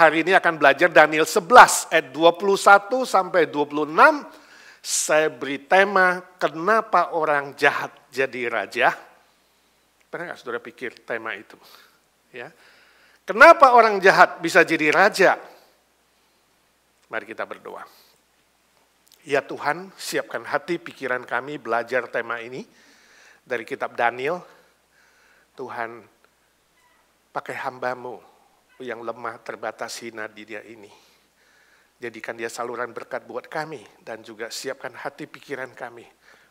hari ini akan belajar Daniel 11 ayat 21 sampai 26. Saya beri tema, kenapa orang jahat jadi raja? Pernah nggak saudara pikir tema itu? Ya. Kenapa orang jahat bisa jadi raja? Mari kita berdoa. Ya Tuhan, siapkan hati pikiran kami belajar tema ini dari kitab Daniel. Tuhan, pakai hamba-Mu yang lemah, terbatas, hina di dia ini. Jadikan dia saluran berkat buat kami dan juga siapkan hati pikiran kami.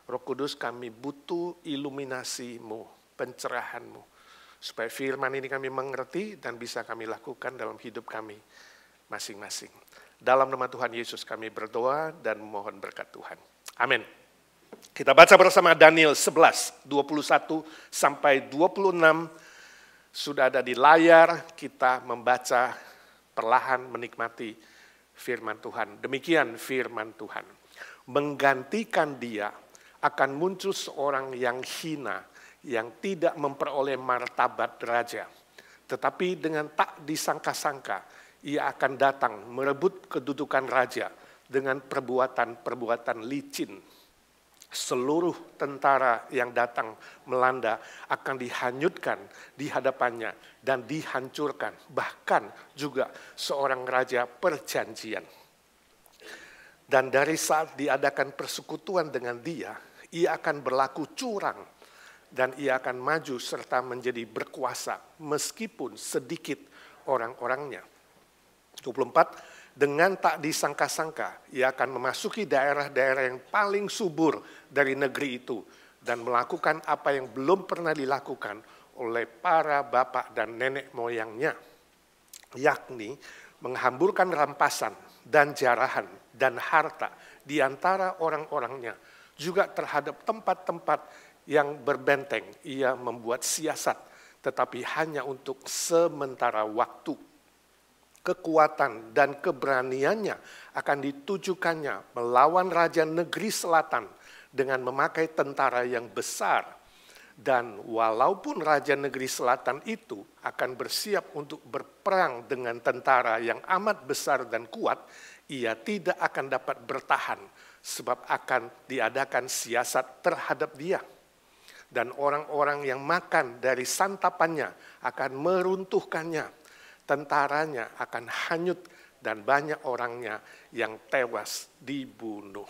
Roh Kudus, kami butuh iluminasi-Mu, pencerahan-Mu. Supaya firman ini kami mengerti dan bisa kami lakukan dalam hidup kami masing-masing. Dalam nama Tuhan Yesus kami berdoa dan mohon berkat Tuhan. Amin. Kita baca bersama Daniel 11, 21 sampai 26. Sudah ada di layar, kita membaca perlahan menikmati firman Tuhan. Demikian firman Tuhan. Menggantikan dia akan muncul seorang yang hina, yang tidak memperoleh martabat raja. Tetapi dengan tak disangka-sangka, ia akan datang merebut kedudukan raja dengan perbuatan-perbuatan licin. Seluruh tentara yang datang melanda akan dihanyutkan di hadapannya dan dihancurkan. Bahkan juga seorang raja perjanjian. Dan dari saat diadakan persekutuan dengan dia, ia akan berlaku curang. Dan ia akan maju serta menjadi berkuasa meskipun sedikit orang-orangnya. 24. Dengan tak disangka-sangka, ia akan memasuki daerah-daerah yang paling subur dari negeri itu dan melakukan apa yang belum pernah dilakukan oleh para bapak dan nenek moyangnya, yakni menghamburkan rampasan dan jarahan dan harta di antara orang-orangnya, juga terhadap tempat-tempat yang berbenteng. Ia membuat siasat, tetapi hanya untuk sementara waktu. Kekuatan dan keberaniannya akan ditujukannya melawan raja negeri selatan dengan memakai tentara yang besar. Dan walaupun raja negeri selatan itu akan bersiap untuk berperang dengan tentara yang amat besar dan kuat, ia tidak akan dapat bertahan sebab akan diadakan siasat terhadap dia. Dan orang-orang yang makan dari santapannya akan meruntuhkannya. Tentaranya akan hanyut dan banyak orangnya yang tewas dibunuh.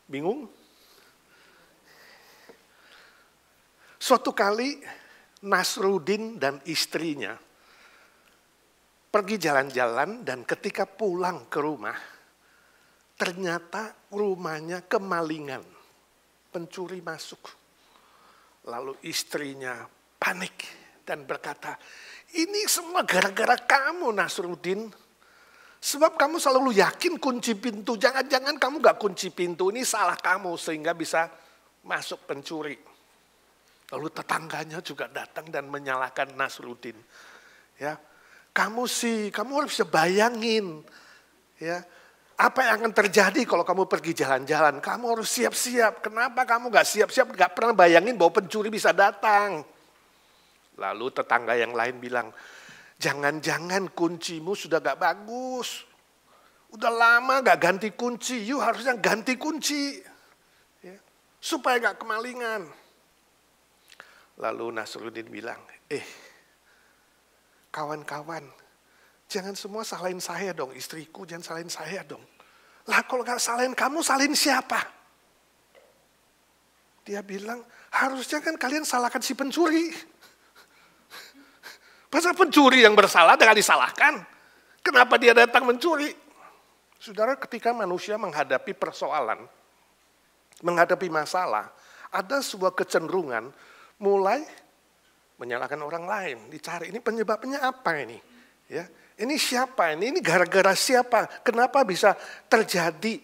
Bingung? Suatu kali Nasruddin dan istrinya pergi jalan-jalan dan ketika pulang ke rumah, ternyata rumahnya kemalingan, pencuri masuk. Lalu istrinya panik dan berkata, ini semua gara-gara kamu Nasruddin. Sebab kamu selalu yakin kunci pintu. Jangan-jangan kamu gak kunci pintu, ini salah kamu sehingga bisa masuk pencuri. Lalu tetangganya juga datang dan menyalahkan Nasruddin. Ya, kamu harus bisa bayangin. Ya, apa yang akan terjadi kalau kamu pergi jalan-jalan? Kamu harus siap-siap. Kenapa kamu gak siap-siap? Gak pernah bayangin bahwa pencuri bisa datang. Lalu tetangga yang lain bilang, jangan-jangan kuncimu sudah gak bagus. Udah lama gak ganti kunci, you harusnya ganti kunci. Ya, supaya gak kemalingan. Lalu Nasruddin bilang, kawan-kawan, jangan semua salahin saya dong, istriku jangan salahin saya dong. Lah kalau gak salahin kamu, salahin siapa? Dia bilang, harusnya kan kalian salahkan si pencuri. Masa pencuri yang bersalah dengan disalahkan? Kenapa dia datang mencuri? Saudara, ketika manusia menghadapi persoalan, menghadapi masalah, ada sebuah kecenderungan mulai menyalahkan orang lain. Dicari, ini penyebabnya apa ini? Ya, ini siapa ini? Ini gara-gara siapa? Kenapa bisa terjadi?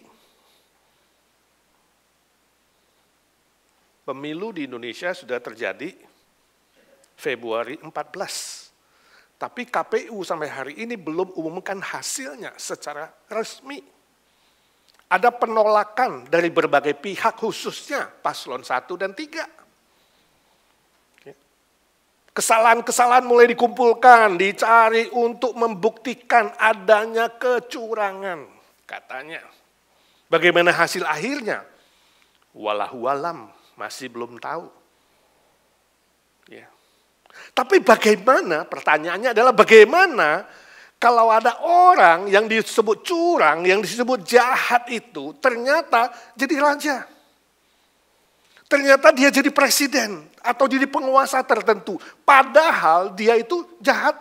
Pemilu di Indonesia sudah terjadi Februari 14. Tapi KPU sampai hari ini belum umumkan hasilnya secara resmi. Ada penolakan dari berbagai pihak khususnya paslon 1 dan 3. Kesalahan-kesalahan mulai dikumpulkan, dicari untuk membuktikan adanya kecurangan, katanya. Bagaimana hasil akhirnya? Wallahu alam, masih belum tahu. Ya. Tapi bagaimana, pertanyaannya adalah bagaimana kalau ada orang yang disebut curang, yang disebut jahat itu ternyata jadi raja. Ternyata dia jadi presiden atau jadi penguasa tertentu. Padahal dia itu jahat.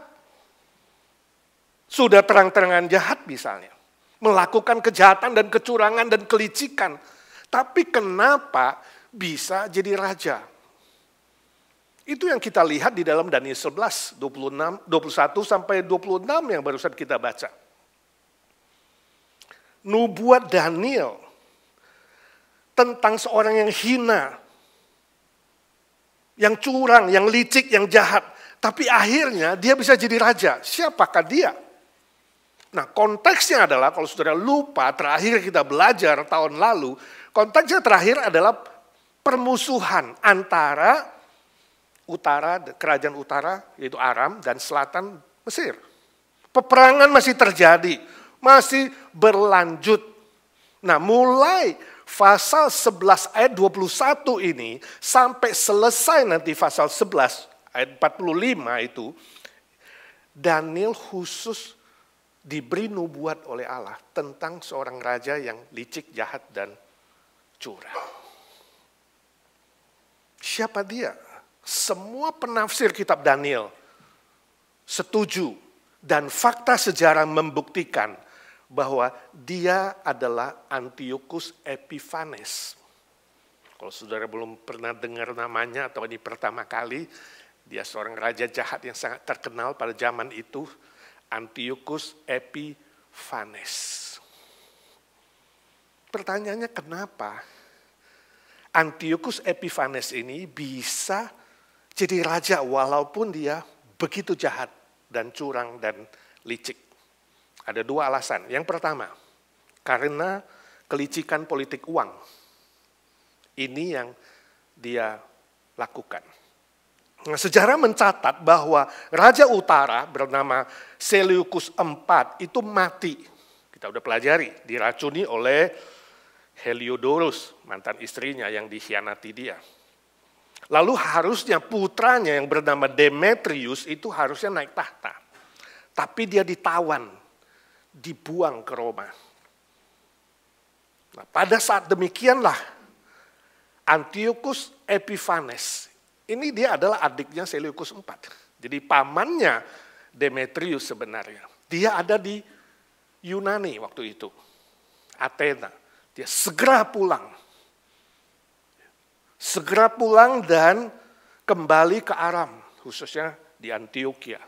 Sudah terang-terangan jahat misalnya. Melakukan kejahatan dan kecurangan dan kelicikan. Tapi kenapa bisa jadi raja? Itu yang kita lihat di dalam Daniel 11, 21 sampai 26 yang barusan kita baca. Nubuat Daniel tentang seorang yang hina, yang curang, yang licik, yang jahat. Tapi akhirnya dia bisa jadi raja. Siapakah dia? Nah, konteksnya adalah, kalau saudara lupa, terakhir kita belajar tahun lalu, konteksnya terakhir adalah permusuhan antara kerajaan utara, yaitu Aram, dan selatan Mesir. Peperangan masih terjadi, masih berlanjut. Nah, mulai pasal 11 ayat 21 ini, sampai selesai nanti pasal 11 ayat 45 itu, Daniel khusus diberi nubuat oleh Allah tentang seorang raja yang licik, jahat, dan curang. Siapa dia? Semua penafsir kitab Daniel setuju dan fakta sejarah membuktikan bahwa dia adalah Antiochus Epiphanes. Kalau saudara belum pernah dengar namanya atau ini pertama kali, dia seorang raja jahat yang sangat terkenal pada zaman itu, Antiochus Epiphanes. Pertanyaannya kenapa Antiochus Epiphanes ini bisa jadi raja walaupun dia begitu jahat dan curang dan licik? Ada dua alasan. Yang pertama, karena kelicikan politik uang. Ini yang dia lakukan. Nah, sejarah mencatat bahwa Raja Utara bernama Seleucus IV itu mati. Kita udah pelajari, diracuni oleh Heliodorus, mantan istrinya yang dikhianati dia. Lalu harusnya putranya yang bernama Demetrius itu harusnya naik tahta. Tapi dia ditawan, dibuang ke Roma. Nah, pada saat demikianlah Antiochus Epiphanes, ini dia adalah adiknya Seleucus IV. Jadi pamannya Demetrius sebenarnya. Dia ada di Yunani waktu itu, Athena. Dia segera pulang dan kembali ke Aram, khususnya di Antioquia.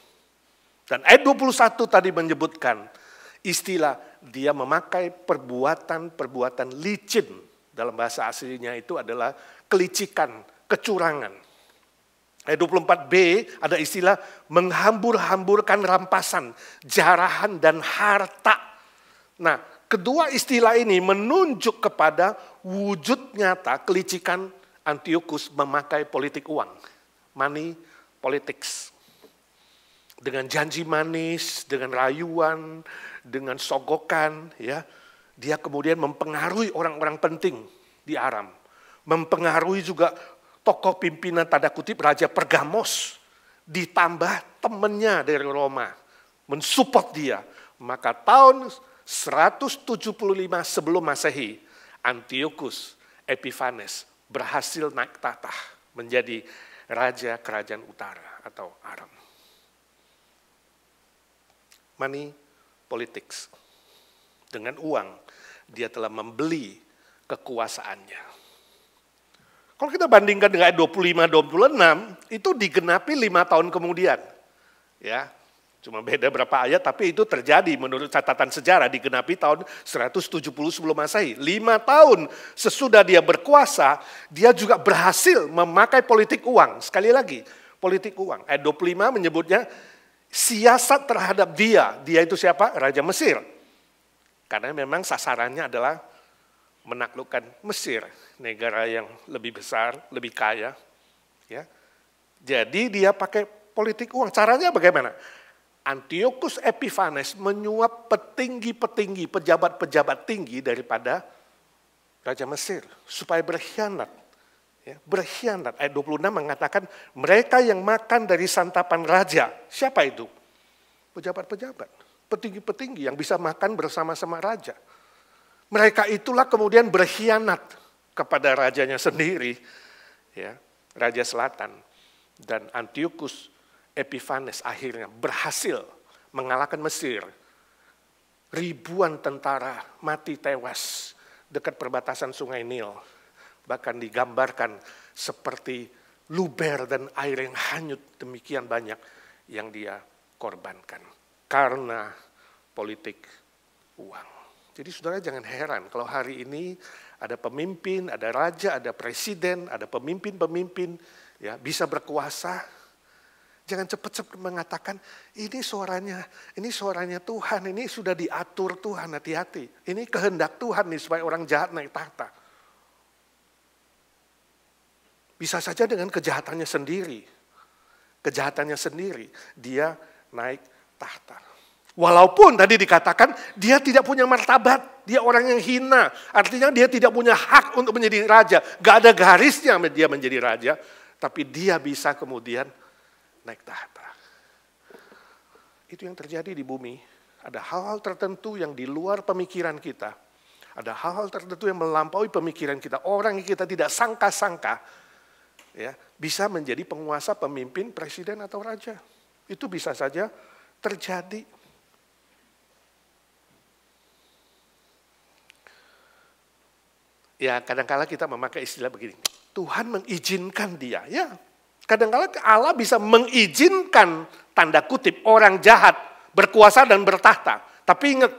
Dan ayat 21 tadi menyebutkan istilah dia memakai perbuatan licin. Dalam bahasa aslinya itu adalah kelicikan, kecurangan. Ayat 24b ada istilah menghambur-hamburkan rampasan, jarahan dan harta. Nah, kedua istilah ini menunjuk kepada wujud nyata kelicikan Antiochus memakai politik uang, money politics. Dengan janji manis, dengan rayuan, dengan sogokan, ya, dia kemudian mempengaruhi orang-orang penting di Aram. Mempengaruhi juga tokoh pimpinan tanda kutip Raja Pergamos. Ditambah temannya dari Roma, mensupport dia. Maka tahun 175 sebelum Masehi, Antiochus Epiphanes berhasil naik tahta menjadi Raja Kerajaan Utara atau Aram. Money politics. Dengan uang, dia telah membeli kekuasaannya. Kalau kita bandingkan dengan ayat 25-26, itu digenapi 5 tahun kemudian. Ya, cuma beda berapa ayat, tapi itu terjadi menurut catatan sejarah, digenapi tahun 170 sebelum Masehi. 5 tahun sesudah dia berkuasa, dia juga berhasil memakai politik uang. Sekali lagi, politik uang. Ayat 25 menyebutnya, siasat terhadap dia itu siapa? Raja Mesir. Karena memang sasarannya adalah menaklukkan Mesir, negara yang lebih besar, lebih kaya. Ya. Jadi dia pakai politik uang. Caranya bagaimana? Antiochus Epiphanes menyuap petinggi-petinggi, pejabat-pejabat tinggi daripada Raja Mesir supaya berkhianat. Ya, berkhianat. Ayat 26 mengatakan mereka yang makan dari santapan raja. Siapa itu? Pejabat-pejabat, petinggi-petinggi yang bisa makan bersama-sama raja. Mereka itulah kemudian berkhianat kepada rajanya sendiri, ya, Raja Selatan. Dan Antiochus Epiphanes akhirnya berhasil mengalahkan Mesir. Ribuan tentara mati tewas dekat perbatasan Sungai Nil. Bahkan digambarkan seperti luber dan air yang hanyut, demikian banyak yang dia korbankan. Karena politik uang. Jadi saudara jangan heran kalau hari ini ada pemimpin, ada raja, ada presiden, ada pemimpin-pemimpin ya bisa berkuasa. Jangan cepat-cepat mengatakan ini suaranya Tuhan, ini sudah diatur Tuhan, hati-hati. Ini kehendak Tuhan nih supaya orang jahat naik tahta. Bisa saja dengan kejahatannya sendiri. Kejahatannya sendiri dia naik tahta. Walaupun tadi dikatakan dia tidak punya martabat, dia orang yang hina. Artinya dia tidak punya hak untuk menjadi raja. Gak ada garisnya dia menjadi raja. Tapi dia bisa kemudian naik tahta. Itu yang terjadi di bumi. Ada hal-hal tertentu yang di luar pemikiran kita. Ada hal-hal tertentu yang melampaui pemikiran kita. Orang yang kita tidak sangka-sangka ya, bisa menjadi penguasa, pemimpin, presiden atau raja. Itu bisa saja terjadi. Ya, kadang-kala kita memakai istilah begini. Tuhan mengizinkan dia. Ya, kadang-kala Allah bisa mengizinkan tanda kutip orang jahat berkuasa dan bertahta. Tapi ingat,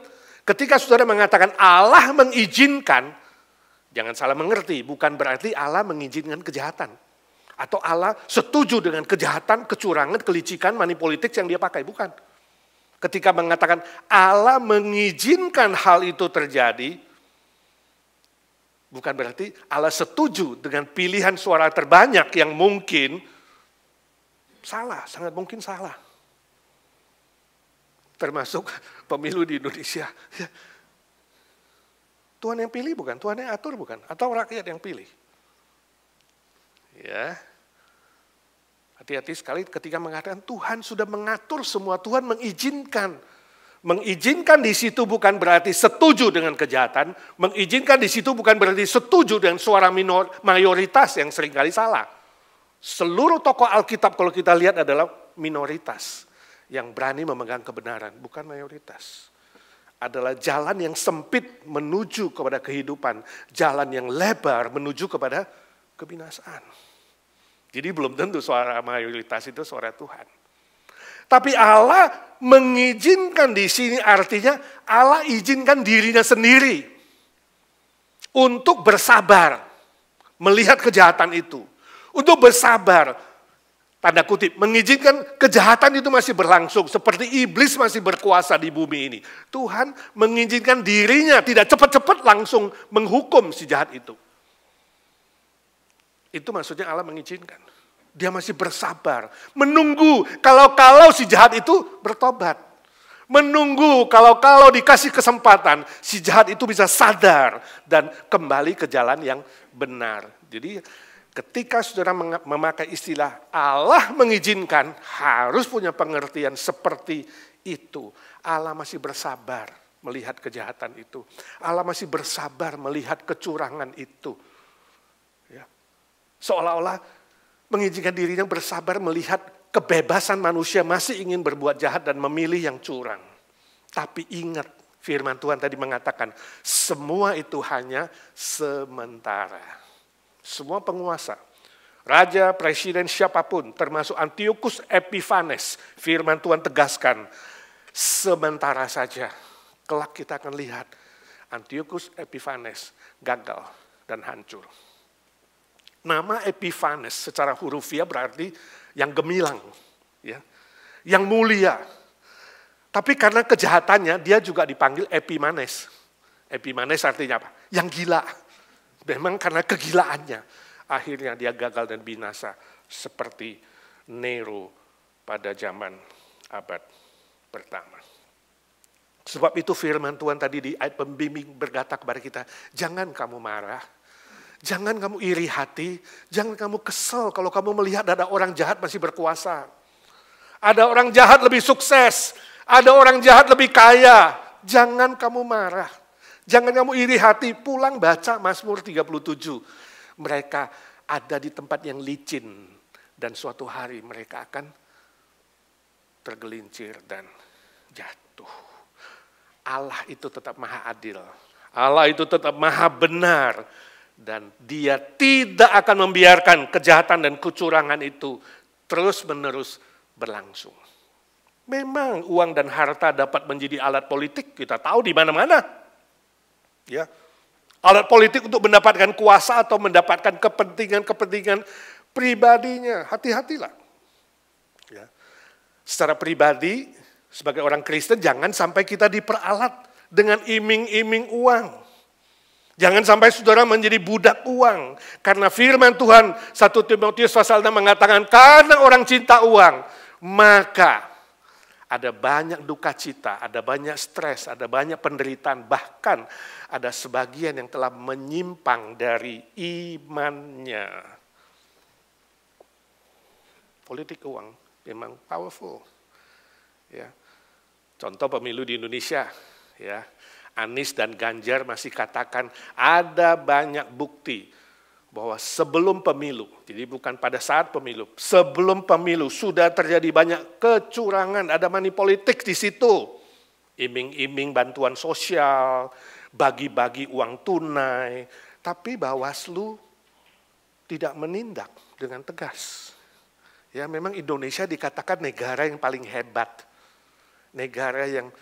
ketika saudara mengatakan Allah mengizinkan, jangan salah mengerti, bukan berarti Allah mengizinkan kejahatan. Atau Allah setuju dengan kejahatan, kecurangan, kelicikan, manipolitik yang dia pakai, bukan. Ketika mengatakan Allah mengizinkan hal itu terjadi, bukan berarti Allah setuju dengan pilihan suara terbanyak yang mungkin salah, sangat mungkin salah. Termasuk pemilu di Indonesia. Tuhan yang pilih bukan, Tuhan yang atur bukan, atau rakyat yang pilih. Ya, hati-hati sekali ketika mengatakan Tuhan sudah mengatur semua, Tuhan mengizinkan. Mengizinkan di situ bukan berarti setuju dengan kejahatan, mengizinkan di situ bukan berarti setuju dengan suara mayoritas yang seringkali salah. Seluruh tokoh Alkitab kalau kita lihat adalah minoritas yang berani memegang kebenaran, bukan mayoritas. Adalah jalan yang sempit menuju kepada kehidupan, jalan yang lebar menuju kepada kebinasaan. Jadi belum tentu suara mayoritas itu suara Tuhan. Tapi Allah mengizinkan di sini artinya Allah izinkan dirinya sendiri untuk bersabar melihat kejahatan itu. Untuk bersabar, tanda kutip, mengizinkan kejahatan itu masih berlangsung seperti iblis masih berkuasa di bumi ini. Tuhan mengizinkan dirinya tidak cepat-cepat langsung menghukum si jahat itu. Itu maksudnya Allah mengizinkan. Dia masih bersabar, menunggu kalau si jahat itu bertobat. Menunggu kalau dikasih kesempatan, si jahat itu bisa sadar dan kembali ke jalan yang benar. Jadi ketika saudara memakai istilah Allah mengizinkan, harus punya pengertian seperti itu. Allah masih bersabar melihat kejahatan itu. Allah masih bersabar melihat kecurangan itu. Ya. Seolah-olah mengizinkan dirinya bersabar melihat kebebasan manusia masih ingin berbuat jahat dan memilih yang curang. Tapi ingat, firman Tuhan tadi mengatakan, semua itu hanya sementara. Semua penguasa, raja, presiden, siapapun, termasuk Antiochus Epiphanes, firman Tuhan tegaskan, sementara saja. Kelak kita akan lihat, Antiochus Epiphanes gagal dan hancur. Nama Epiphanes secara hurufiah berarti yang gemilang, ya, yang mulia. Tapi karena kejahatannya dia juga dipanggil Epimanes. Epimanes artinya apa? Yang gila. Memang karena kegilaannya akhirnya dia gagal dan binasa seperti Nero pada zaman abad pertama. Sebab itu firman Tuhan tadi di ayat pembimbing berkata kepada kita, jangan kamu marah, jangan kamu iri hati, jangan kamu kesel kalau kamu melihat ada orang jahat masih berkuasa. Ada orang jahat lebih sukses, ada orang jahat lebih kaya, jangan kamu marah. Jangan kamu iri hati, pulang baca Mazmur 37. Mereka ada di tempat yang licin dan suatu hari mereka akan tergelincir dan jatuh. Allah itu tetap maha adil. Allah itu tetap maha benar. Dan dia tidak akan membiarkan kejahatan dan kecurangan itu terus-menerus berlangsung. Memang uang dan harta dapat menjadi alat politik, kita tahu di mana-mana. Ya, alat politik untuk mendapatkan kuasa atau mendapatkan kepentingan-kepentingan pribadinya. Hati-hatilah. Ya. Secara pribadi, sebagai orang Kristen, jangan sampai kita diperalat dengan iming-iming uang. Jangan sampai saudara menjadi budak uang. Karena firman Tuhan, 1 Timotius pasal 6 mengatakan, karena orang cinta uang, maka ada banyak duka cita, ada banyak stres, ada banyak penderitaan, bahkan ada sebagian yang telah menyimpang dari imannya. Politik uang memang powerful. Ya. Contoh pemilu di Indonesia, ya, Anies dan Ganjar masih katakan ada banyak bukti bahwa sebelum pemilu, jadi bukan pada saat pemilu, sebelum pemilu sudah terjadi banyak kecurangan, ada money politik di situ, iming-iming bantuan sosial, bagi-bagi uang tunai, tapi Bawaslu tidak menindak dengan tegas. Ya, memang Indonesia dikatakan negara yang paling hebat. Negara yang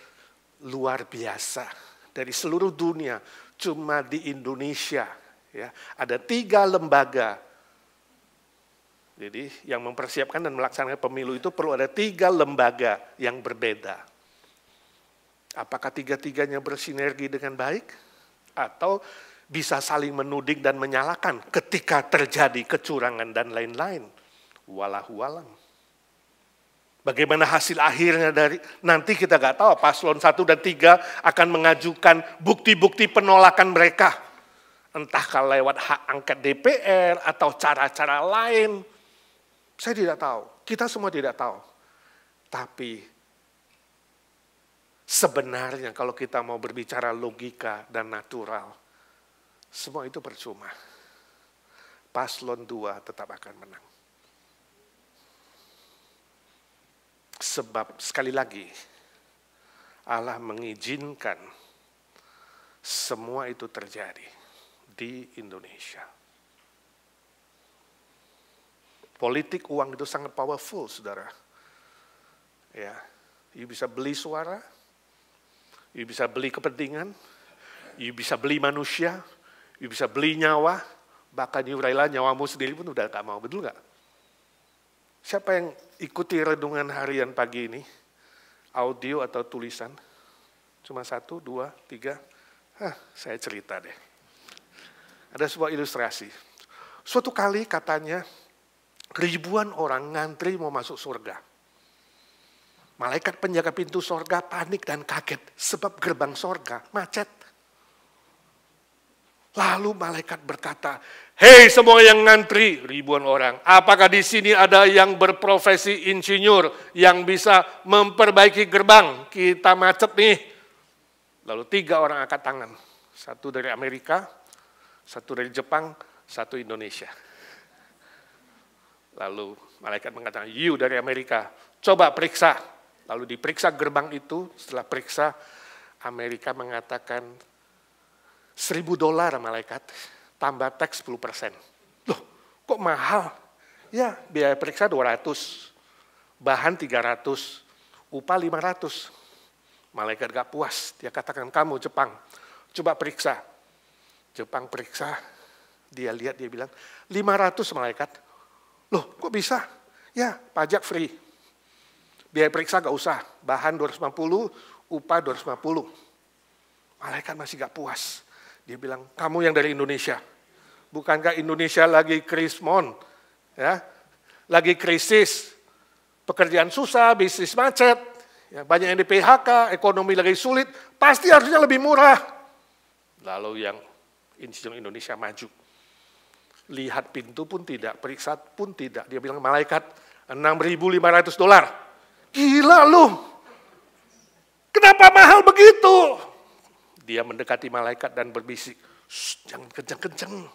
luar biasa dari seluruh dunia, cuma di Indonesia ya ada 3 lembaga. Jadi yang mempersiapkan dan melaksanakan pemilu itu perlu ada 3 lembaga yang berbeda. Apakah 3-tiganya bersinergi dengan baik atau bisa saling menuding dan menyalahkan ketika terjadi kecurangan dan lain-lain? Wallahu alam. Bagaimana hasil akhirnya dari nanti kita nggak tahu. Paslon 1 dan 3 akan mengajukan bukti-bukti penolakan mereka. Entah kalau lewat hak angket DPR atau cara-cara lain. Saya tidak tahu. Kita semua tidak tahu. Tapi sebenarnya kalau kita mau berbicara logika dan natural, semua itu percuma. Paslon 2 tetap akan menang. Sebab sekali lagi Allah mengizinkan semua itu terjadi di Indonesia. Politik uang itu sangat powerful, saudara. Ya, you bisa beli suara, you bisa beli kepentingan, you bisa beli manusia, you bisa beli nyawa, bahkan you rela nyawamu sendiri pun udah gak mau, betul gak? Siapa yang ikuti renungan harian pagi ini? Audio atau tulisan? Cuma 1, 2, 3. Saya cerita deh. Ada sebuah ilustrasi. Suatu kali katanya ribuan orang ngantri mau masuk surga. Malaikat penjaga pintu surga panik dan kaget sebab gerbang surga macet. Lalu malaikat berkata, hei semua yang ngantri, ribuan orang, apakah di sini ada yang berprofesi insinyur yang bisa memperbaiki gerbang? Kita macet nih. Lalu 3 orang angkat tangan, 1 dari Amerika, 1 dari Jepang, 1 Indonesia. Lalu malaikat mengatakan, you dari Amerika, coba periksa. Lalu diperiksa gerbang itu, setelah periksa, Amerika mengatakan, $1.000 malaikat, tambah teks 10%. Loh, kok mahal? Ya, biaya periksa 200, bahan 300, upah 500. Malaikat gak puas, dia katakan, kamu Jepang, coba periksa. Jepang periksa, dia lihat, dia bilang, 500 malaikat. Loh, kok bisa? Ya, pajak free. Biaya periksa gak usah, bahan 250, upah 250. Malaikat masih gak puas. Dia bilang, kamu yang dari Indonesia. Bukankah Indonesia lagi krismon? Ya, lagi krisis. pekerjaan susah, bisnis macet, ya, banyak yang di PHK, ekonomi lagi sulit, pasti harusnya lebih murah. Lalu yang Insinyur Indonesia maju. Lihat pintu pun tidak, periksa pun tidak. Dia bilang malaikat $6.500. Gila lu. Kenapa mahal begitu? Dia mendekati malaikat dan berbisik, jangan kenceng-kenceng.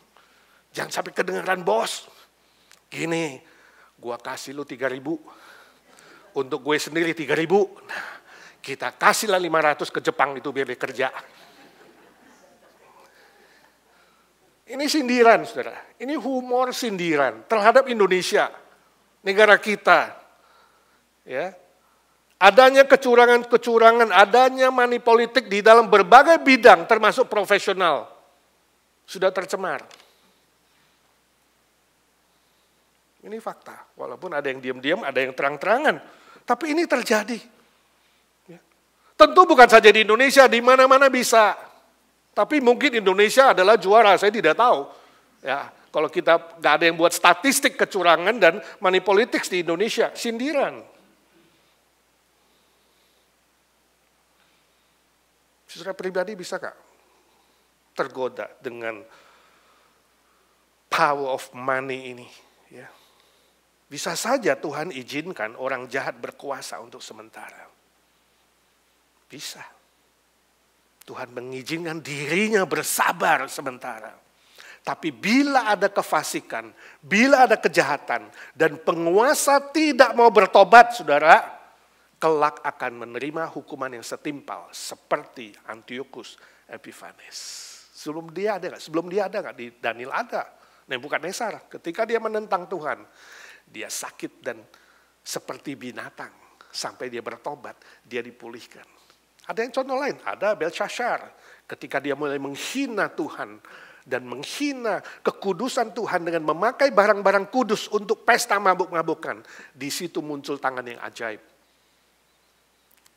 Jangan sampai kedengaran bos. Gini, gua kasih lu 3.000. Untuk gue sendiri 3.000. Nah, kita kasihlah 500 ke Jepang itu biar dia kerja. Ini sindiran, saudara. Ini humor sindiran terhadap Indonesia, negara kita. Ya, adanya kecurangan-kecurangan, adanya money politik di dalam berbagai bidang, termasuk profesional, sudah tercemar. Ini fakta, walaupun ada yang diam-diam, ada yang terang-terangan, tapi ini terjadi. Ya. Tentu bukan saja di Indonesia, di mana-mana bisa. Tapi mungkin Indonesia adalah juara, saya tidak tahu. Ya, kalau kita nggak ada yang buat statistik kecurangan dan money politics di Indonesia, sindiran. Saudara pribadi bisa nggak tergoda dengan power of money ini? Ya. Bisa saja Tuhan izinkan orang jahat berkuasa untuk sementara. Bisa. Tuhan mengizinkan dirinya bersabar sementara. Tapi bila ada kefasikan, bila ada kejahatan, dan penguasa tidak mau bertobat, saudara, kelak akan menerima hukuman yang setimpal seperti Antiochus Epiphanes. Sebelum dia ada nggak? Di Daniel ada. Nebukadnezar ketika dia menentang Tuhan, dia sakit dan seperti binatang sampai dia bertobat, dia dipulihkan. Ada yang contoh lain, ada Belshazzar ketika dia mulai menghina Tuhan dan menghina kekudusan Tuhan dengan memakai barang-barang kudus untuk pesta mabuk-mabukan. Di situ muncul tangan yang ajaib.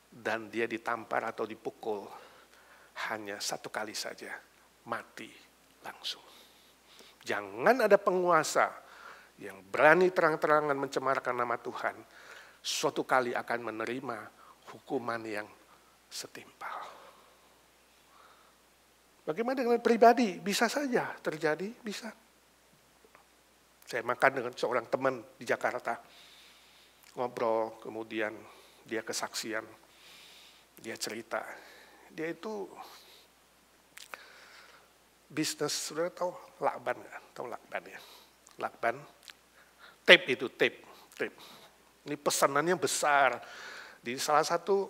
Dan dia ditampar atau dipukul hanya 1 kali saja, mati langsung. Jangan ada penguasa yang berani terang-terangan mencemarkan nama Tuhan, suatu kali akan menerima hukuman yang setimpal. Bagaimana dengan pribadi? Bisa saja terjadi, bisa. Saya makan dengan seorang teman di Jakarta, ngobrol, kemudian dia kesaksian, dia cerita, dia itu bisnis, saudara tahu lakban nggak? Tahu lakban ya? Lakban, tape itu, tape. Ini pesanannya besar. Di salah satu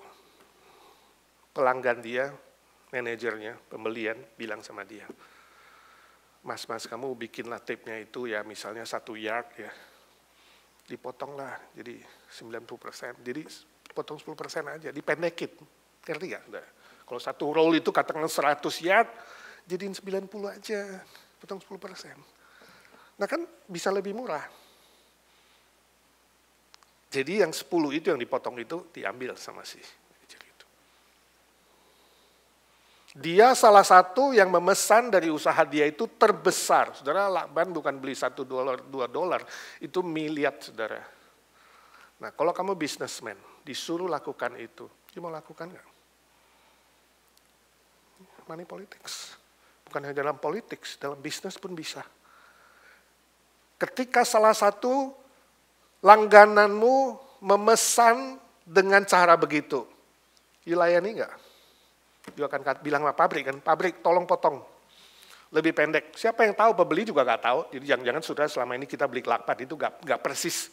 pelanggan dia, manajernya, pembelian, bilang sama dia, Mas, kamu bikinlah tape-nya itu ya misalnya 1 yard ya, dipotonglah jadi 90%, jadi potong 10% aja, dipendekin, ngerti gak? Kalau 1 roll itu katakan 100 yard, jadiin 90 aja, potong 10%. Nah kan bisa lebih murah. Jadi yang 10 itu yang dipotong itu diambil sama si manajer itu. Dia salah satu yang memesan dari usaha dia itu terbesar. Saudara, lakban bukan beli $1, $2, itu miliar, saudara. Nah, kalau kamu bisnismen, disuruh lakukan itu, dia mau lakukan nggak? Money politics. Bukan hanya dalam politik, dalam bisnis pun bisa. Ketika salah satu langgananmu memesan dengan cara begitu, dilayani nggak? Dia akan bilang sama pabrik kan, pabrik tolong potong lebih pendek. Siapa yang tahu? Pembeli juga nggak tahu. Jadi jangan-jangan saudara selama ini kita beli lakban itu nggak persis.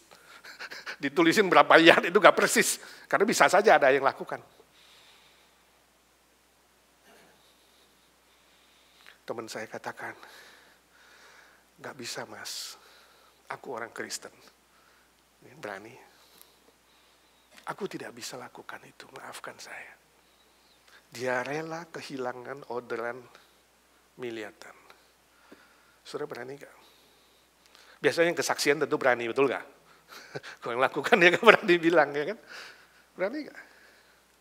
Ditulisin berapa yard itu nggak persis. Karena bisa saja ada yang lakukan. Teman saya katakan, nggak bisa Mas, aku orang Kristen, berani. Aku tidak bisa lakukan itu, maafkan saya. Dia rela kehilangan orderan miliaran. Saudara berani nggak? Biasanya yang kesaksian tentu berani, betul nggak? Kalau yang lakukan dia nggak berani bilang, ya kan? Berani nggak?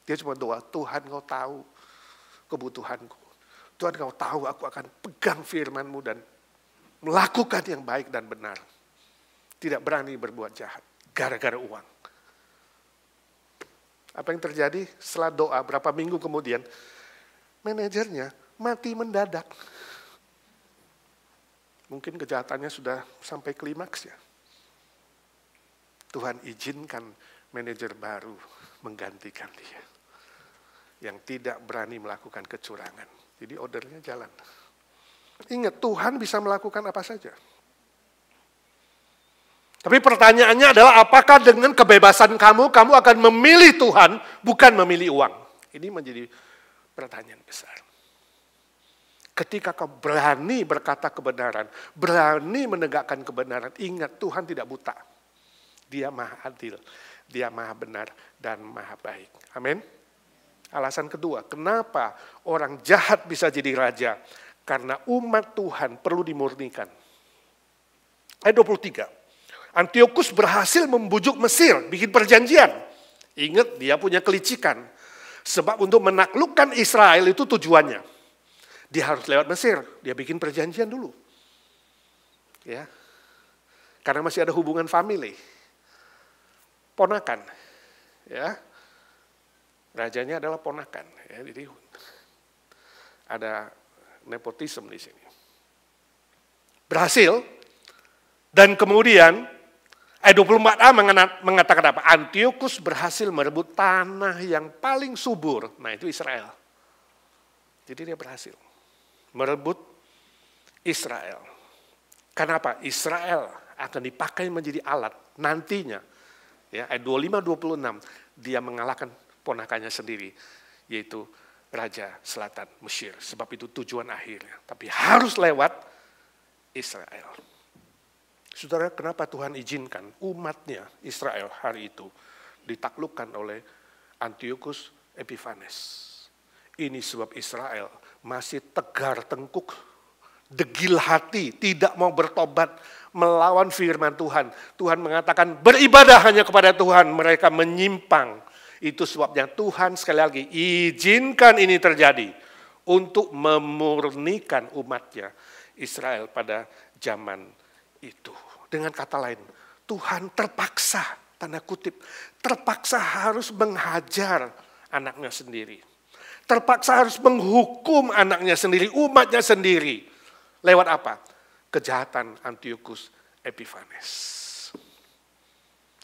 Dia cuma doa, Tuhan kau tahu kebutuhanku. Tuhan kau tahu aku akan pegang firman-Mu dan melakukan yang baik dan benar. Tidak berani berbuat jahat, gara-gara uang. Apa yang terjadi setelah doa berapa minggu kemudian? Manajernya mati mendadak. Mungkin kejahatannya sudah sampai klimaks ya. Tuhan izinkan manajer baru menggantikan dia. Yang tidak berani melakukan kecurangan. Jadi ordernya jalan. Ingat, Tuhan bisa melakukan apa saja. Tapi pertanyaannya adalah apakah dengan kebebasan kamu akan memilih Tuhan, bukan memilih uang. Ini menjadi pertanyaan besar. Ketika kau berani berkata kebenaran, berani menegakkan kebenaran, ingat Tuhan tidak buta. Dia maha adil, dia maha benar, dan maha baik. Amin. Alasan kedua, kenapa orang jahat bisa jadi raja? Karena umat Tuhan perlu dimurnikan. Ayat 23. Antiochus berhasil membujuk Mesir, bikin perjanjian. Ingat, dia punya kelicikan. Sebab untuk menaklukkan Israel itu tujuannya. Dia harus lewat Mesir, dia bikin perjanjian dulu. Ya. Karena masih ada hubungan family. Ponakan. Ya. Rajanya adalah ponakan. Ya, jadi ada nepotisme di sini. Berhasil, dan kemudian ayat 24a mengatakan apa? Antiochus berhasil merebut tanah yang paling subur. Nah itu Israel. Jadi dia berhasil merebut Israel. Kenapa? Israel akan dipakai menjadi alat nantinya. Ya, ayat 25-26 dia mengalahkan ponakannya sendiri, yaitu Raja Selatan Mesir. Sebab itu tujuan akhirnya. Tapi harus lewat Israel. Saudara, kenapa Tuhan izinkan umatnya Israel hari itu ditaklukkan oleh Antiochus Epiphanes? Ini sebab Israel masih tegar tengkuk, degil hati, tidak mau bertobat, melawan firman Tuhan. Tuhan mengatakan beribadah hanya kepada Tuhan, mereka menyimpang. Itu sebabnya Tuhan sekali lagi izinkan ini terjadi untuk memurnikan umatnya Israel pada zaman itu. Dengan kata lain, Tuhan terpaksa, tanda kutip, terpaksa harus menghajar anaknya sendiri. Terpaksa harus menghukum anaknya sendiri, umatnya sendiri. Lewat apa? Kejahatan Antiochus Epiphanes.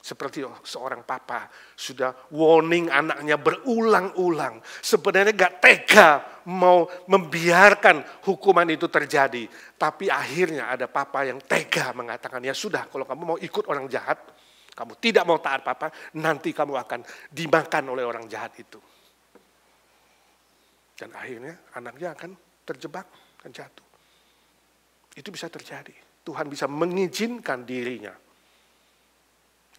Seperti seorang papa sudah warning anaknya berulang-ulang. Sebenarnya gak tega mau membiarkan hukuman itu terjadi. Tapi akhirnya ada papa yang tega mengatakan, ya sudah kalau kamu mau ikut orang jahat, kamu tidak mau taat papa, nanti kamu akan dimakan oleh orang jahat itu. Dan akhirnya anaknya akan terjebak dan jatuh. Itu bisa terjadi. Tuhan bisa mengizinkan dirinya.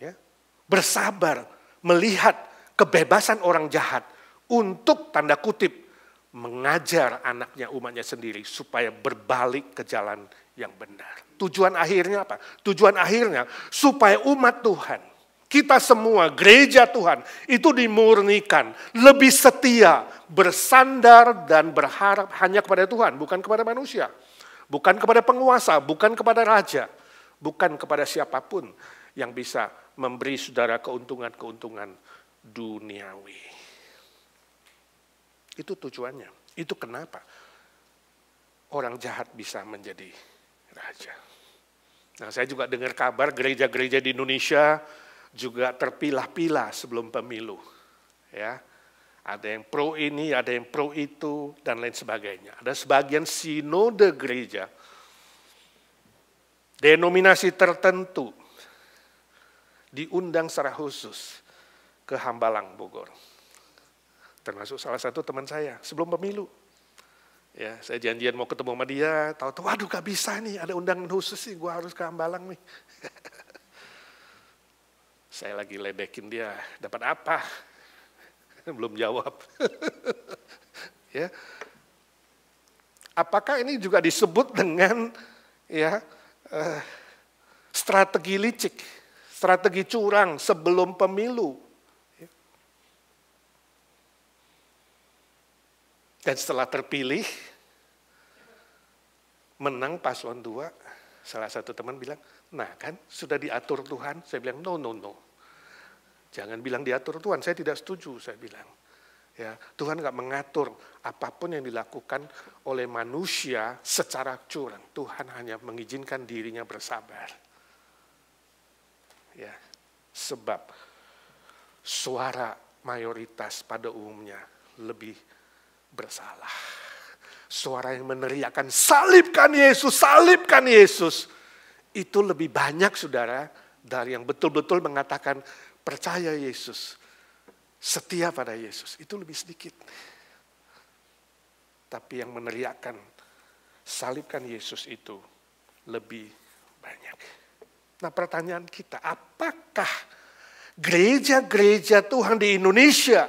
Ya, bersabar melihat kebebasan orang jahat untuk tanda kutip mengajar anaknya umatnya sendiri supaya berbalik ke jalan yang benar. Tujuan akhirnya apa? Tujuan akhirnya supaya umat Tuhan, kita semua gereja Tuhan itu dimurnikan, lebih setia, bersandar dan berharap hanya kepada Tuhan, bukan kepada manusia, bukan kepada penguasa, bukan kepada raja, bukan kepada siapapun yang bisa memberi saudara keuntungan-keuntungan duniawi. Itu tujuannya. Itu kenapa orang jahat bisa menjadi raja. Nah, saya juga dengar kabar gereja-gereja di Indonesia juga terpilah-pilah sebelum pemilu. Ya, ada yang pro ini, ada yang pro itu, dan lain sebagainya. Ada sebagian sinode gereja, denominasi tertentu, diundang secara khusus ke Hambalang, Bogor. Termasuk salah satu teman saya sebelum pemilu. Ya, saya janjian mau ketemu sama dia, tahu-tahu waduh gak bisa nih, ada undangan khusus sih, gue harus ke Hambalang nih. Saya lagi ledekin dia, dapat apa? Belum jawab. Ya. Apakah ini juga disebut dengan ya strategi licik? Strategi curang sebelum pemilu. Dan setelah terpilih, menang paslon 2, salah satu teman bilang, nah kan sudah diatur Tuhan. Saya bilang, no. Jangan bilang diatur Tuhan, saya tidak setuju, saya bilang. Ya, Tuhan nggak mengatur apapun yang dilakukan oleh manusia secara curang. Tuhan hanya mengizinkan dirinya bersabar. Ya, sebab suara mayoritas pada umumnya lebih bersalah. Suara yang meneriakkan salibkan Yesus, itu lebih banyak saudara dari yang betul-betul mengatakan percaya Yesus, setia pada Yesus, itu lebih sedikit. Tapi yang meneriakkan salibkan Yesus itu lebih banyak. Nah, pertanyaan kita, apakah gereja-gereja Tuhan di Indonesia,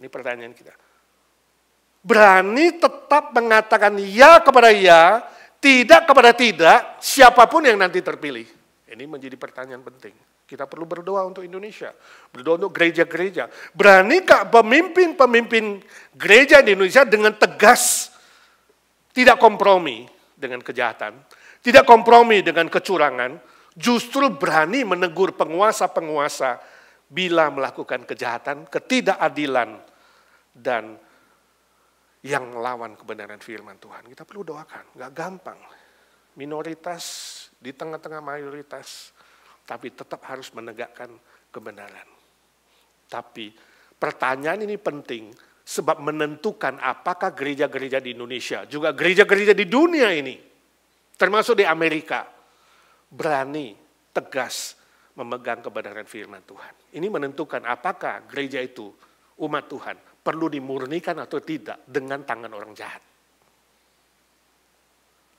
ini pertanyaan kita, berani tetap mengatakan ya kepada ya, tidak kepada tidak, siapapun yang nanti terpilih? Ini menjadi pertanyaan penting. Kita perlu berdoa untuk Indonesia, berdoa untuk gereja-gereja. Beranikah pemimpin-pemimpin gereja di Indonesia dengan tegas, tidak kompromi dengan kejahatan, tidak kompromi dengan kecurangan, justru berani menegur penguasa-penguasa bila melakukan kejahatan, ketidakadilan, dan yang melawan kebenaran firman Tuhan. Kita perlu doakan, gak gampang. Minoritas di tengah-tengah mayoritas, tapi tetap harus menegakkan kebenaran. Tapi pertanyaan ini penting, sebab menentukan apakah gereja-gereja di Indonesia, juga gereja-gereja di dunia ini, termasuk di Amerika, berani, tegas, memegang kebenaran firman Tuhan. Ini menentukan apakah gereja itu, umat Tuhan, perlu dimurnikan atau tidak dengan tangan orang jahat.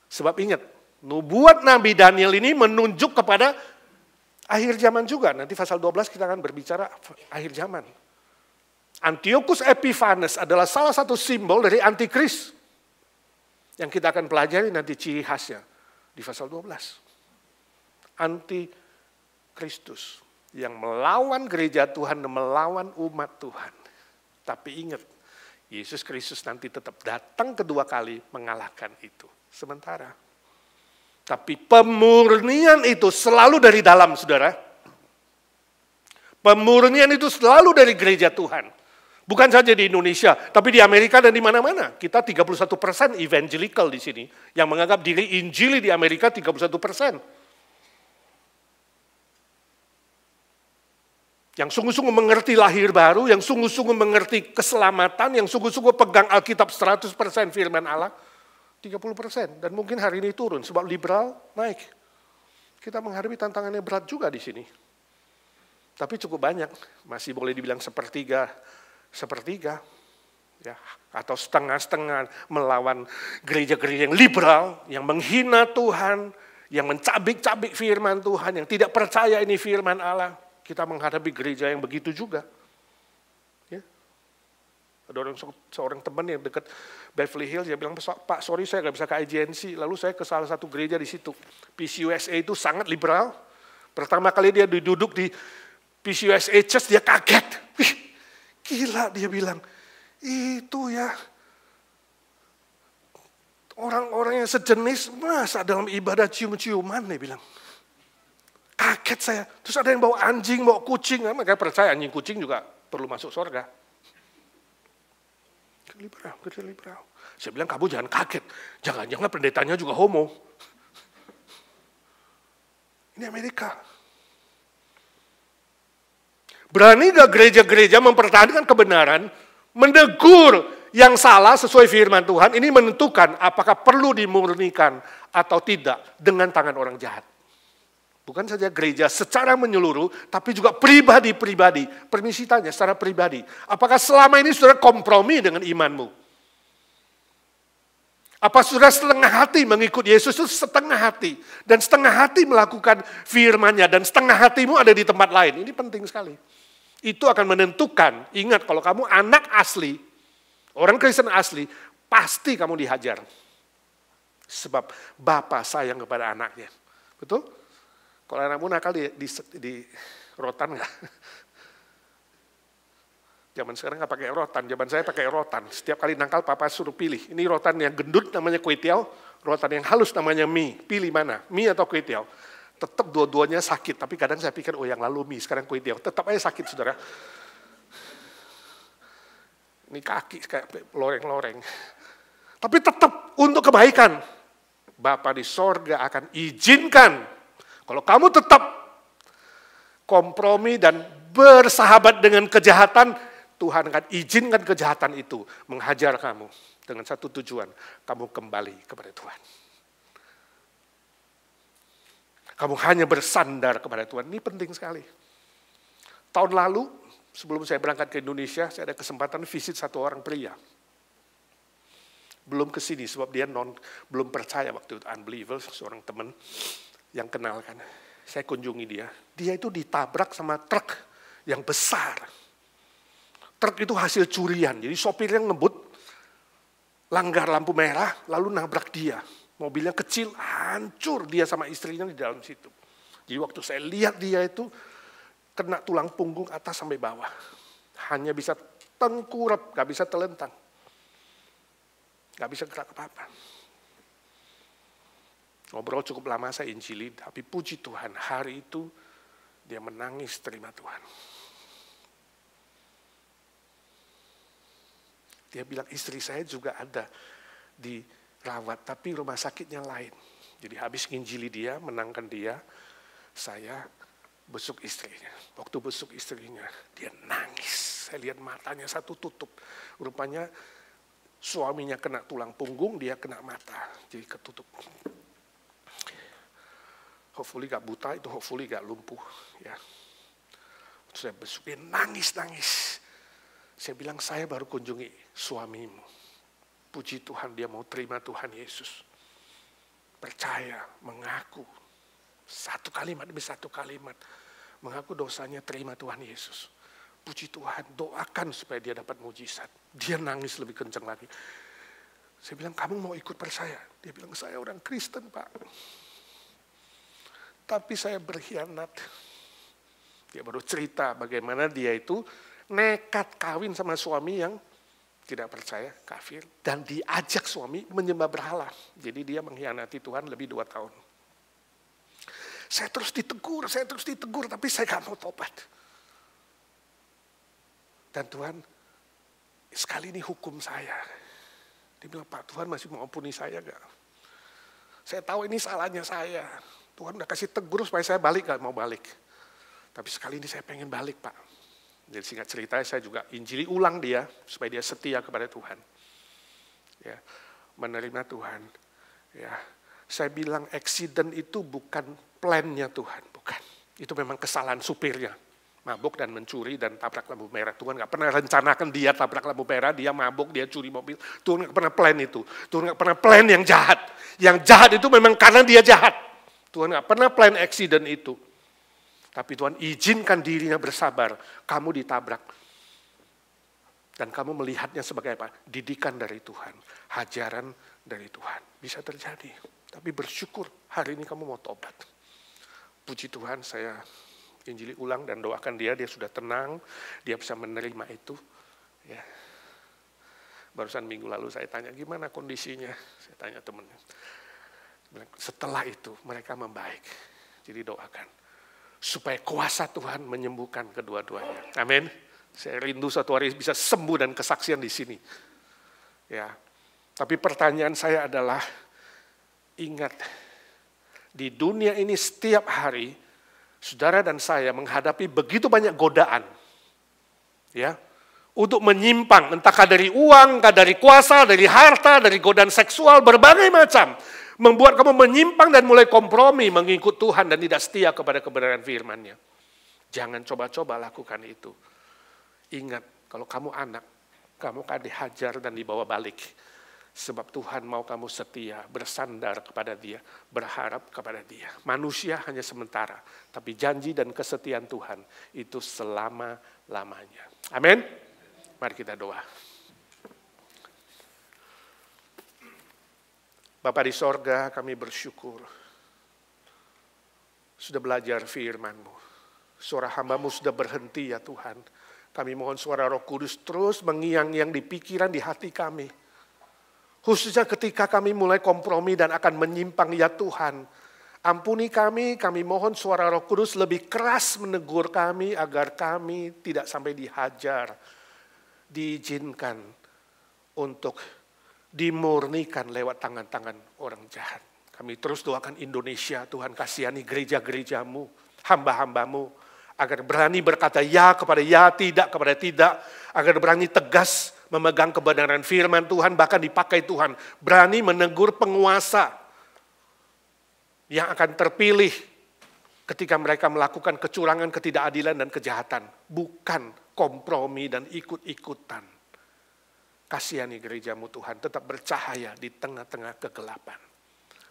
Sebab ingat, nubuat Nabi Daniel ini menunjuk kepada akhir zaman juga. Nanti pasal 12 kita akan berbicara akhir zaman. Antiochus Epiphanes adalah salah satu simbol dari antikris. Yang kita akan pelajari nanti ciri khasnya di pasal 12. Antikristus yang melawan gereja Tuhan dan melawan umat Tuhan. Tapi ingat, Yesus Kristus nanti tetap datang kedua kali mengalahkan itu. Sementara. Tapi pemurnian itu selalu dari dalam, saudara. Pemurnian itu selalu dari gereja Tuhan. Bukan saja di Indonesia, tapi di Amerika dan di mana-mana. Kita 31% evangelical di sini. Yang menganggap diri Injili di Amerika 31%. Yang sungguh-sungguh mengerti lahir baru, yang sungguh-sungguh mengerti keselamatan, yang sungguh-sungguh pegang Alkitab 100% firman Allah, 30%. Dan mungkin hari ini turun, sebab liberal naik. Kita menghadapi tantangannya berat juga di sini. Tapi cukup banyak, masih boleh dibilang sepertiga, ya, atau setengah-setengah melawan gereja-gereja yang liberal, yang menghina Tuhan, yang mencabik-cabik firman Tuhan, yang tidak percaya ini firman Allah. Kita menghadapi gereja yang begitu juga. Ya. Ada seorang teman yang dekat Beverly Hills, dia bilang, Pak, sorry saya nggak bisa ke IGNC. Lalu saya ke salah satu gereja di situ. PCUSA itu sangat liberal. Pertama kali dia duduk di PCUSA Church, dia kaget. Wih, gila, dia bilang. Itu ya, orang-orang yang sejenis, masa dalam ibadah cium-ciuman, dia bilang. Kaget saya. Terus ada yang bawa anjing, bawa kucing. Mereka percaya anjing kucing juga perlu masuk surga. Liberal. Saya bilang, kamu jangan kaget. Jangan-jangan pendetanya juga homo. Ini Amerika. Berani gak gereja-gereja mempertahankan kebenaran, menegur yang salah sesuai firman Tuhan, ini menentukan apakah perlu dimurnikan atau tidak dengan tangan orang jahat. Bukan saja gereja secara menyeluruh, tapi juga pribadi-pribadi. Permisi tanya secara pribadi. Apakah selama ini saudara kompromi dengan imanmu? Apa saudara setengah hati mengikut Yesus itu setengah hati. Dan setengah hati melakukan firman-Nya. Dan setengah hatimu ada di tempat lain. Ini penting sekali. Itu akan menentukan. Ingat kalau kamu anak asli, orang Kristen asli, pasti kamu dihajar. Sebab Bapa sayang kepada anaknya. Betul? Kalau anakmu nakal di rotan nggak? Zaman sekarang nggak pakai rotan, zaman saya pakai rotan. Setiap kali nakal papa suruh pilih. Ini rotan yang gendut namanya kue tiaw, rotan yang halus namanya mie. Pilih mana, mie atau kue tiaw. Tetap dua-duanya sakit, tapi kadang saya pikir, oh yang lalu mie, sekarang kue tiaw. Tetap aja sakit, saudara. Ini kaki kayak loreng-loreng. Tapi tetap untuk kebaikan. Bapa di sorga akan izinkan. Kalau kamu tetap kompromi dan bersahabat dengan kejahatan, Tuhan akan izinkan kejahatan itu menghajar kamu. Dengan satu tujuan, kamu kembali kepada Tuhan. Kamu hanya bersandar kepada Tuhan. Ini penting sekali. Tahun lalu, sebelum saya berangkat ke Indonesia, saya ada kesempatan visit satu orang pria. Belum ke sini, sebab dia belum percaya waktu itu, unbeliever, seorang teman yang kenal kan. Saya kunjungi dia. Dia itu ditabrak sama truk yang besar. Truk itu hasil curian, jadi sopirnya ngebut, langgar lampu merah, lalu nabrak dia. Mobilnya kecil, hancur dia sama istrinya di dalam situ. Jadi waktu saya lihat dia itu, kena tulang punggung atas sampai bawah. Hanya bisa tengkurap, gak bisa telentang. Gak bisa gerak apa-apa. Ngobrol cukup lama saya injili, tapi puji Tuhan, hari itu dia menangis terima Tuhan. Dia bilang, istri saya juga ada dirawat, tapi rumah sakitnya lain. Jadi habis nginjili dia, menangkan dia, saya besuk istrinya. Waktu besuk istrinya, dia nangis. Saya lihat matanya satu tutup. Rupanya suaminya kena tulang punggung, dia kena mata. Jadi ketutup. Hopefully gak buta, itu hopefully gak lumpuh. Ya. Saya besuk, dia nangis-nangis. Saya bilang, saya baru kunjungi suamimu. Puji Tuhan, dia mau terima Tuhan Yesus. Percaya, mengaku. Satu kalimat demi satu kalimat. Mengaku dosanya, terima Tuhan Yesus. Puji Tuhan, doakan supaya dia dapat mujizat. Dia nangis lebih kencang lagi. Saya bilang, kamu mau ikut percaya? Dia bilang, saya orang Kristen, Pak. Tapi saya berkhianat. Dia baru cerita bagaimana dia itu nekat kawin sama suami yang tidak percaya, kafir. Dan diajak suami menyembah berhala. Jadi dia mengkhianati Tuhan lebih 2 tahun. Saya terus ditegur, tapi saya gak mau tobat. Dan Tuhan, sekali ini hukum saya. Dia bilang, Pak, Tuhan masih mau ampuni saya gak? Saya tahu ini salahnya saya. Tuhan udah kasih tegur supaya saya balik, gak mau balik. Tapi sekali ini saya pengen balik, Pak. Jadi singkat cerita, saya juga injili ulang dia, supaya dia setia kepada Tuhan. Ya, menerima Tuhan. Ya, saya bilang accident itu bukan plan-nya Tuhan, bukan. Itu memang kesalahan supirnya. Mabuk dan mencuri dan tabrak lampu merah. Tuhan gak pernah rencanakan dia tabrak lampu merah, dia mabuk, dia curi mobil. Tuhan gak pernah plan itu. Tuhan gak pernah plan yang jahat. Yang jahat itu memang karena dia jahat. Tuhan gak pernah plan accident itu. Tapi Tuhan izinkan dirinya bersabar. Kamu ditabrak. Dan kamu melihatnya sebagai apa? Didikan dari Tuhan. Hajaran dari Tuhan. Bisa terjadi. Tapi bersyukur hari ini kamu mau tobat. Puji Tuhan, saya injili ulang dan doakan dia sudah tenang. Dia bisa menerima itu. Ya. Barusan minggu lalu saya tanya, gimana kondisinya? Saya tanya temennya. Setelah itu mereka membaik. Jadi doakan. Supaya kuasa Tuhan menyembuhkan kedua-duanya. Amin. Saya rindu suatu hari bisa sembuh dan kesaksian di sini. Ya. Tapi pertanyaan saya adalah, ingat, di dunia ini setiap hari, saudara dan saya menghadapi begitu banyak godaan. Ya. Untuk menyimpang, entahkah dari uang, entah dari kuasa, dari harta, dari godaan seksual, berbagai macam. Membuat kamu menyimpang dan mulai kompromi mengikut Tuhan dan tidak setia kepada kebenaran firman-Nya. Jangan coba-coba lakukan itu. Ingat, kalau kamu anak, kamu akan dihajar dan dibawa balik. Sebab Tuhan mau kamu setia, bersandar kepada Dia, berharap kepada Dia. Manusia hanya sementara, tapi janji dan kesetiaan Tuhan itu selama-lamanya. Amin. Mari kita doa. Bapa di sorga, kami bersyukur sudah belajar firman-Mu. Suara hamba-Mu sudah berhenti ya Tuhan. Kami mohon suara Roh Kudus terus mengiang-iang di pikiran, di hati kami. Khususnya ketika kami mulai kompromi dan akan menyimpang ya Tuhan. Ampuni kami mohon suara Roh Kudus lebih keras menegur kami agar kami tidak sampai dihajar, diizinkan untuk dimurnikan lewat tangan-tangan orang jahat. Kami terus doakan Indonesia, Tuhan kasihani gereja-gerejamu, hamba-hambamu, agar berani berkata ya kepada ya, tidak kepada tidak, agar berani tegas memegang kebenaran firman Tuhan, bahkan dipakai Tuhan, berani menegur penguasa yang akan terpilih ketika mereka melakukan kecurangan, ketidakadilan, dan kejahatan. Bukan kompromi dan ikut-ikutan. Kasihani gerejamu Tuhan, tetap bercahaya di tengah-tengah kegelapan.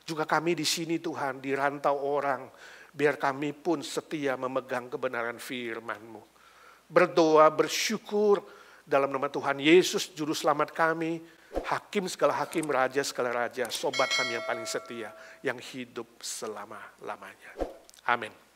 Juga kami di sini Tuhan, di rantau orang, biar kami pun setia memegang kebenaran firman-Mu. Berdoa, bersyukur dalam nama Tuhan Yesus, Juru Selamat kami, Hakim segala hakim, Raja segala raja, sobat kami yang paling setia, yang hidup selama-lamanya. Amin.